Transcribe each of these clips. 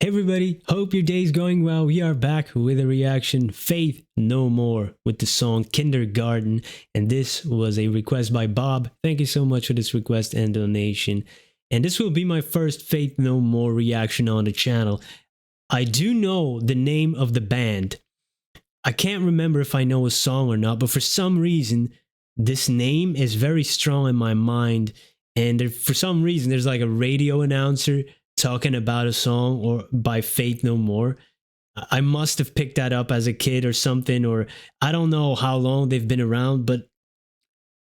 Hey everybody, hope your day's going well. We are back with a reaction, Faith No More, with the song Kindergarten. And this was a request by Bob. Thank you so much for this request and donation. And this will be my first Faith No More reaction on the channel. I do know the name of the band. I can't remember if I know a song or not, but for some reason, this name is very strong in my mind. And for some reason, there's like a radio announcer talking about a song or by Faith No More. I must have picked that up as a kid or something, or I don't know how long they've been around, but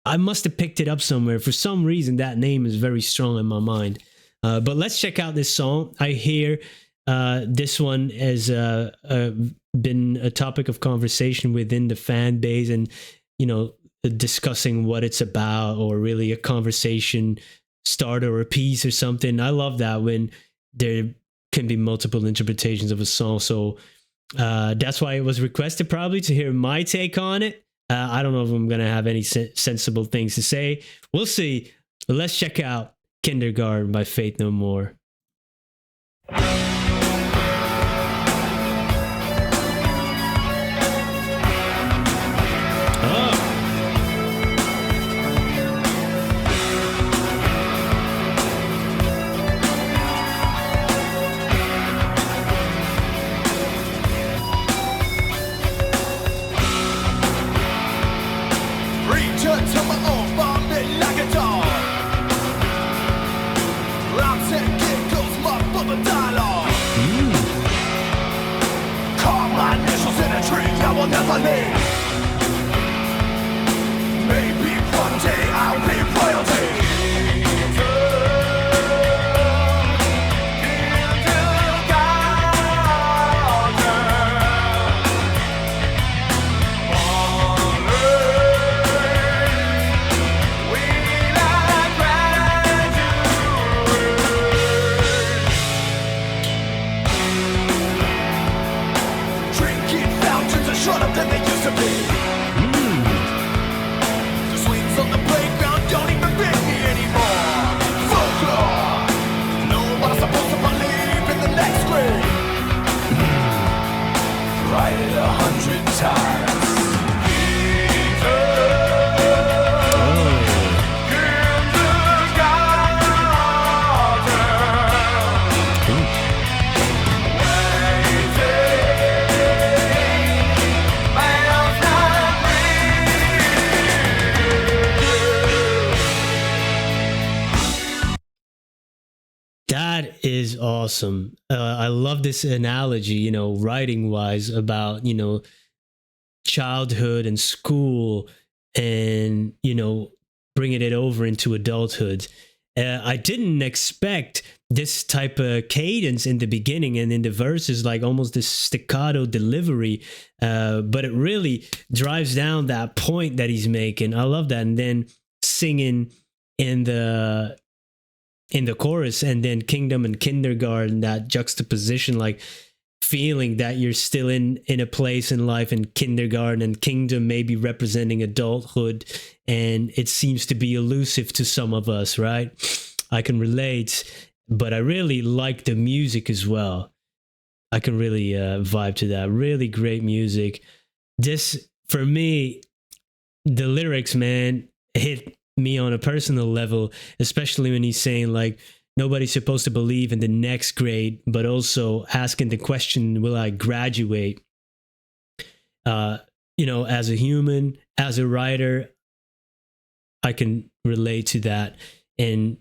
I must have picked it up somewhere. For some reason, that name is very strong in my mind. But let's check out this song. I hear this one has been a topic of conversation within the fan base, and discussing what it's about, or really a conversation starter or a piece or something. I love that when there can be multiple interpretations of a song. So that's why it was requested, probably to hear my take on it. I don't know if I'm gonna have any sensible things to say. We'll see. But let's check out Kindergarten by Faith No More. Never leave. Maybe one day I'll be royalty. Shorter than they used to be. The swings on the playground don't even fit me anymore. Folklore. Nobody's supposed to believe in the next grade. Write it 100 times. That is awesome. I love this analogy, writing wise, about, childhood and school and, bringing it over into adulthood. I didn't expect this type of cadence in the beginning and in the verses, like almost this staccato delivery. But it really drives down that point that he's making. I love that. And then singing in the chorus, and then kingdom and kindergarten, that juxtaposition, like feeling that you're still in a place in life in kindergarten, and kingdom maybe representing adulthood, and it seems to be elusive to some of us, right? I can relate, but I really like the music as well. I can really vibe to that. Really great music. This, for me, the lyrics, man, hit me on a personal level, especially when he's saying like nobody's supposed to believe in the next grade, but also asking the question, will I graduate? As a human, as a writer, I can relate to that. And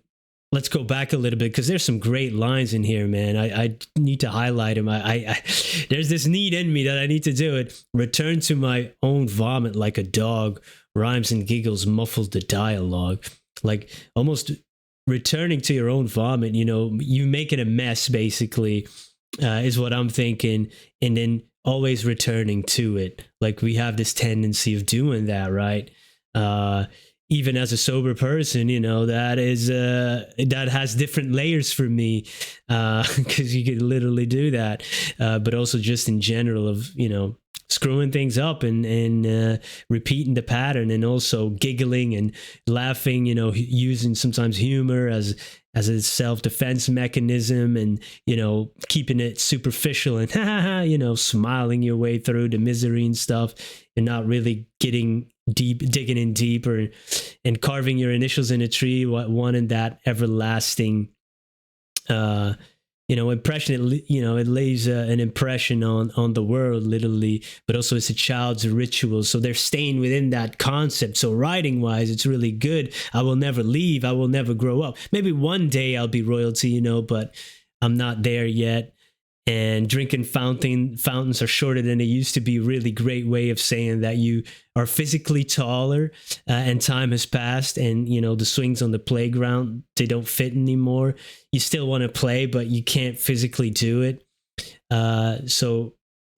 let's go back a little bit, because there's some great lines in here, man. I need to highlight them. There's this need in me that I need to do it. Return to my own vomit like a dog. Rhymes and giggles muffled the dialogue. Like almost returning to your own vomit, you making a mess, basically, is what I'm thinking. And then always returning to it. Like we have this tendency of doing that, right? even as a sober person, that is that has different layers for me, because you could literally do that, but also just in general of screwing things up and repeating the pattern, and also giggling and laughing, using sometimes humor as a self-defense mechanism, and keeping it superficial and smiling your way through the misery and stuff, and not really digging in deeper, and carving your initials in a tree, wanting that everlasting impression. It lays an impression on the world, literally, but also it's a child's ritual, so they're staying within that concept. So writing wise, it's really good. I will never leave, I will never grow up. Maybe one day I'll be royalty, but I'm not there yet. And drinking fountains are shorter than they used to be. Really great way of saying that you are physically taller, and time has passed, and the swings on the playground, they don't fit anymore. You still want to play, but you can't physically do it. So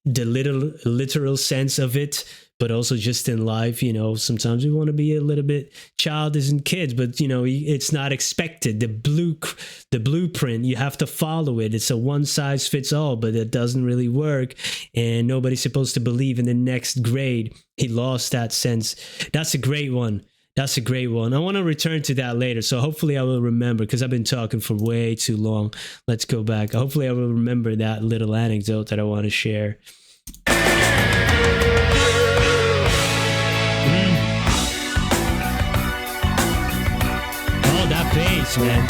the literal sense of it, but also just in life, sometimes we want to be a little bit childish and kids, but it's not expected. The blueprint, you have to follow it. It's a one size fits all, but it doesn't really work, and nobody's supposed to believe in the next grade. He lost that sense. That's a great one. That's a great one. I want to return to that later, so hopefully I will remember, because I've been talking for way too long. Let's go back. Hopefully I will remember that little anecdote that I want to share. Oh, that bass, man.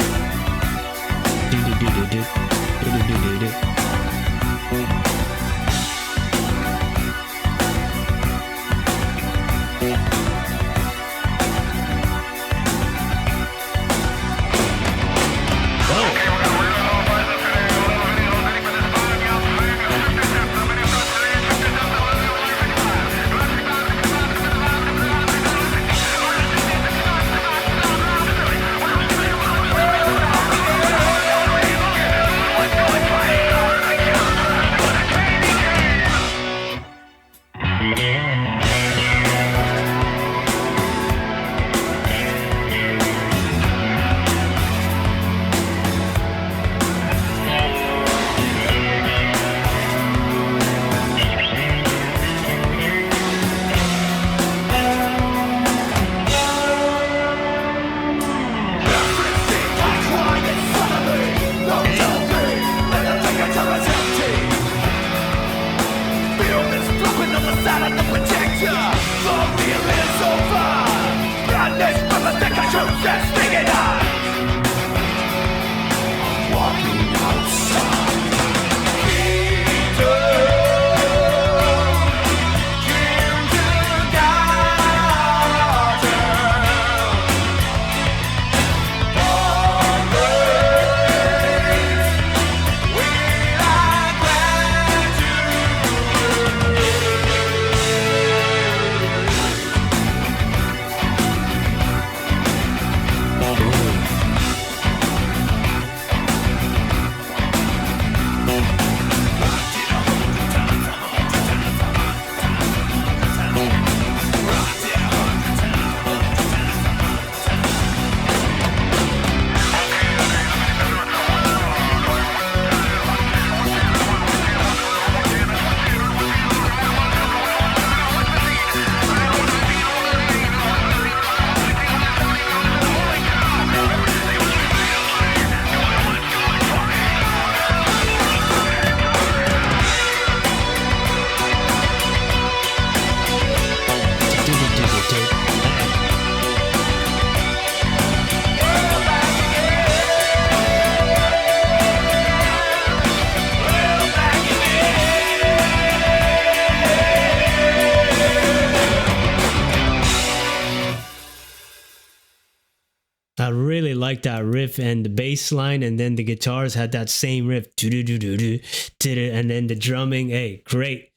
I really like that riff and the bass line, and then the guitars had that same riff, and then the drumming. Hey, great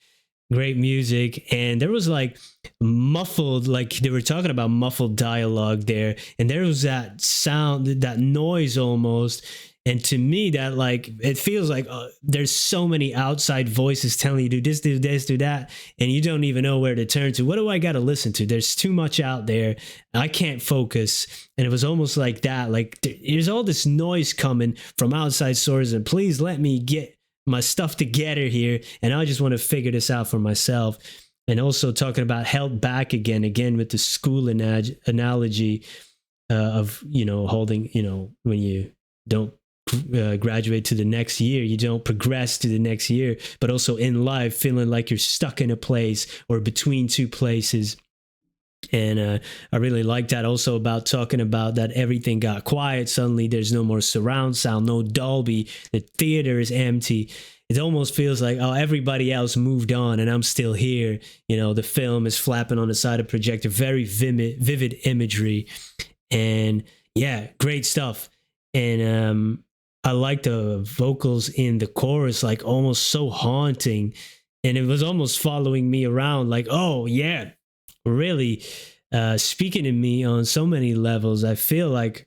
music. And there was like muffled, like they were talking about muffled dialogue there, and there was that sound, that noise almost, And to me, that like it feels like there's so many outside voices telling you do this, do this, do that, and you don't even know where to turn to. What do I got to listen to? There's too much out there. I can't focus. And it was almost like that. Like there's all this noise coming from outside sources, and please let me get my stuff together here. And I just want to figure this out for myself. And also talking about held back again with the school analogy of, holding, when you don't graduate to the next year, you don't progress to the next year, but also in life feeling like you're stuck in a place or between two places. And I really like that also about talking about that everything got quiet. Suddenly there's no more surround sound, no Dolby, the theater is empty. It almost feels like, oh, everybody else moved on and I'm still here. The film is flapping on the side of the projector, very vivid imagery. And yeah, great stuff. And I like the vocals in the chorus, like almost so haunting. And it was almost following me around like, oh yeah, really speaking to me on so many levels. I feel like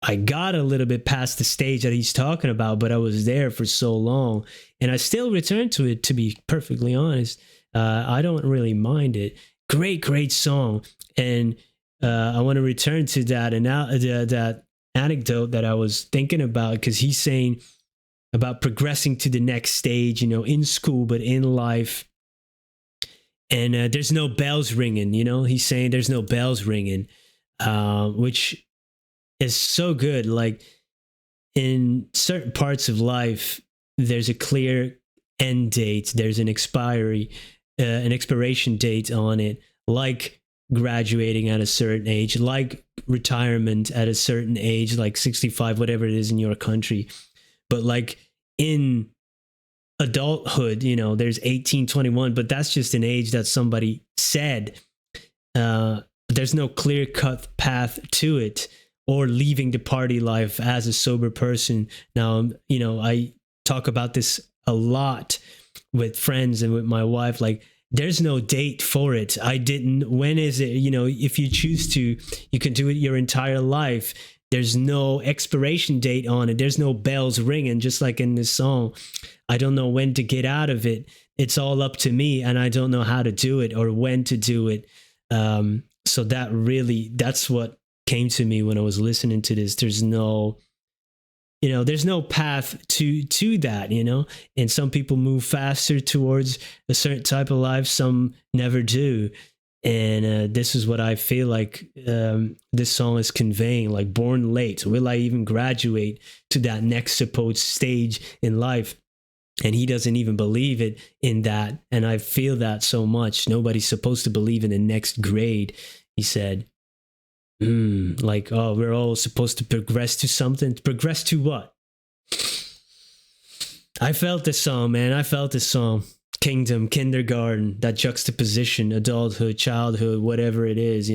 I got a little bit past the stage that he's talking about, but I was there for so long and I still return to it, to be perfectly honest. I don't really mind it. Great song. And I want to return to that and now that anecdote that I was thinking about, because he's saying about progressing to the next stage, in school, but in life. And there's no bells ringing, he's saying there's no bells ringing, which is so good. Like in certain parts of life, there's a clear end date. There's an expiration date on it, like graduating at a certain age, like retirement at a certain age, like 65, whatever it is in your country. But like in adulthood, there's 18, 21, but that's just an age that somebody said. There's no clear cut path to it, or leaving the party life as a sober person. Now, I talk about this a lot with friends and with my wife, like there's no date for it. When is it? If you choose to, you can do it your entire life. There's no expiration date on it. There's no bells ringing, just like in this song. I don't know when to get out of it. It's all up to me, and I don't know how to do it or when to do it. So that's what came to me when I was listening to this. There's no path to that, and some people move faster towards a certain type of life. Some never do. And this is what I feel like this song is conveying, like born late. Will I even graduate to that next supposed stage in life? And he doesn't even believe it in that. And I feel that so much. Nobody's supposed to believe in the next grade, he said. Like, oh, we're all supposed to progress to something. Progress to what? I felt this song, man. I felt this song. Kingdom, kindergarten, that juxtaposition, adulthood, childhood, whatever it is,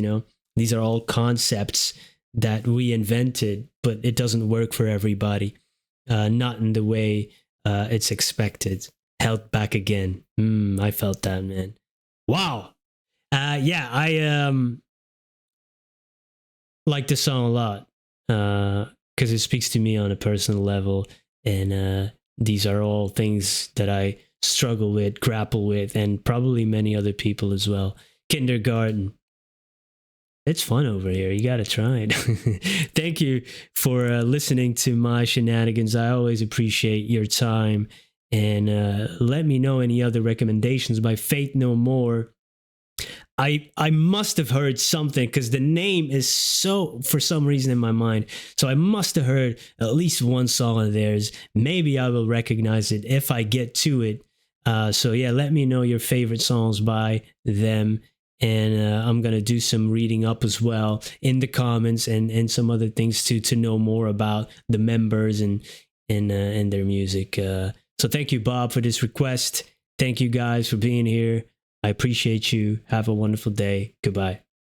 these are all concepts that we invented, but it doesn't work for everybody. Not in the way it's expected. Held back again. I felt that, man. Wow. Yeah, I like this song a lot because it speaks to me on a personal level, and these are all things that I struggle with, grapple with, and probably many other people as well. Kindergarten. It's fun over here. You got to try it. Thank you for listening to my shenanigans. I always appreciate your time. And let me know any other recommendations by Faith No More. I must have heard something because the name is so, for some reason, in my mind. So I must have heard at least one song of theirs. Maybe I will recognize it if I get to it. So yeah, let me know your favorite songs by them. And I'm going to do some reading up as well in the comments and some other things to know more about the members and their music. So thank you, Bob, for this request. Thank you guys for being here. I appreciate you. Have a wonderful day. Goodbye.